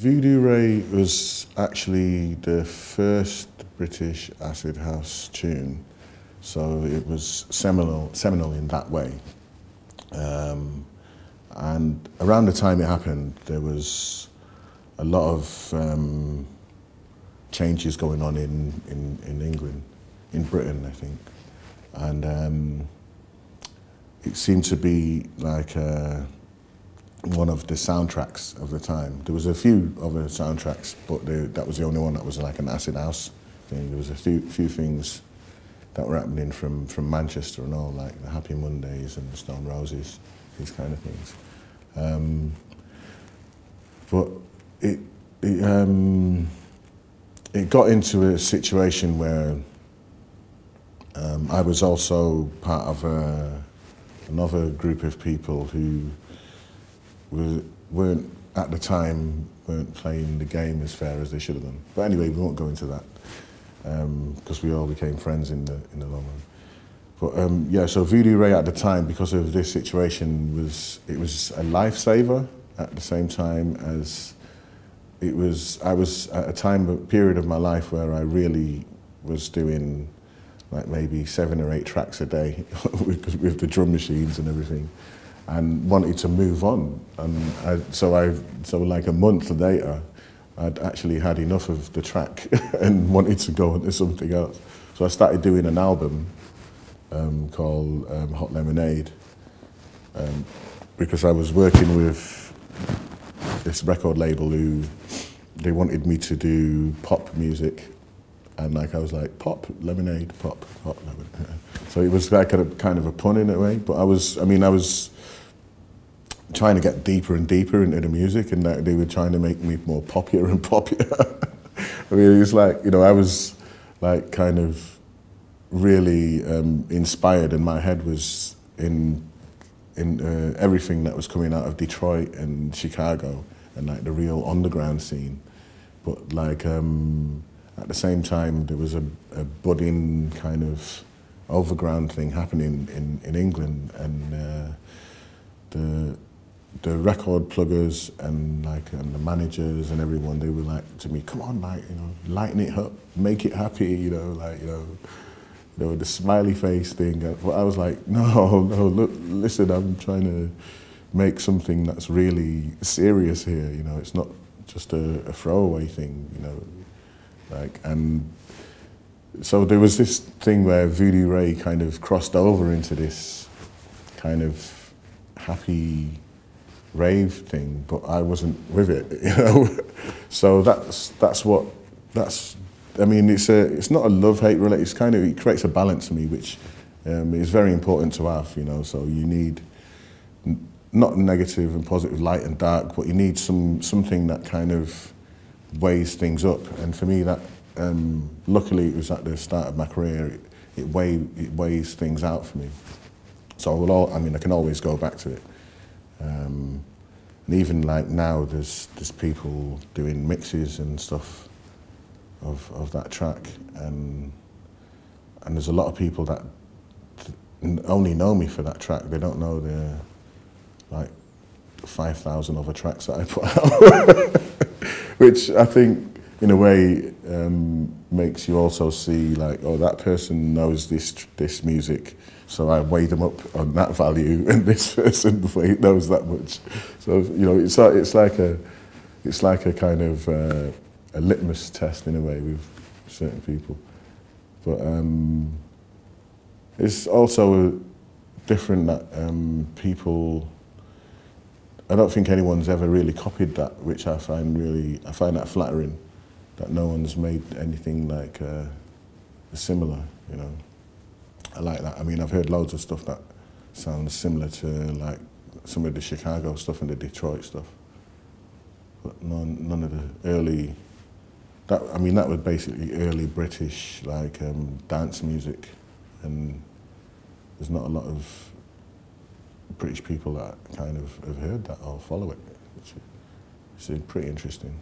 Voodoo Ray was actually the first British acid house tune, so it was seminal in that way. And around the time it happened, there was a lot of changes going on in England, in Britain, I think, and it seemed to be like one of the soundtracks of the time. There was a few other soundtracks, but that was the only one that was like an acid house thing. There was a few things that were happening from Manchester and all, like the Happy Mondays and the Stone Roses, these kind of things. But it got into a situation where I was also part of another group of people who weren't at the time playing the game as fair as they should have done. But anyway, we won't go into that because we all became friends in the long run. But yeah, so Voodoo Ray at the time, because of this situation, was a lifesaver at the same time as I was at a period of my life where I really was doing like maybe 7 or 8 tracks a day with the drum machines and everything, and wanted to move on. And so like a month later, I'd actually had enough of the track and wanted to go on to something else. So I started doing an album called Hot Lemonade, because I was working with this record label who they wanted me to do pop music, and like I was like, pop, lemonade, pop, hot lemonade. So it was like a kind of a pun in a way, but I was trying to get deeper and deeper into the music, and they were trying to make me more popular and popular. I mean, it was like, you know, I was like kind of really inspired, and my head was in everything that was coming out of Detroit and Chicago and like the real underground scene. But like at the same time, there was a budding kind of overground thing happening in England, and the record pluggers and the managers and everyone, they were like to me, come on, like, you know, lighten it up, make it happy, you know, like, you know, the smiley face thing. But I was like, no, look, listen, I'm trying to make something that's really serious here, you know, it's not just a throwaway thing, you know, like, and so there was this thing where Voodoo Ray kind of crossed over into this kind of happy rave thing, but I wasn't with it, you know. So I mean, it's not a love-hate relationship. It creates a balance for me, which is very important to have, you know. So you need not negative and positive, light and dark, but you need something that kind of weighs things up. And for me, that luckily it was at the start of my career. It weighs things out for me. So I can always go back to it. And even like now, there's people doing mixes and stuff of that track, and there's a lot of people that only know me for that track. They don't know the like 5,000 other tracks that I put out, which I think in a way makes you also see like, oh, that person knows this music, so I weigh them up on that value, and this person knows that much. So you know, it's like a kind of a litmus test in a way with certain people. But it's also different that people, I don't think anyone's ever really copied that, which I find that flattering, that no one's made anything like similar, you know. I like that. I mean, I've heard loads of stuff that sounds similar to like some of the Chicago stuff and the Detroit stuff, but none of the early. That was basically early British like dance music, and there's not a lot of British people that kind of have heard that or follow it, which is pretty interesting.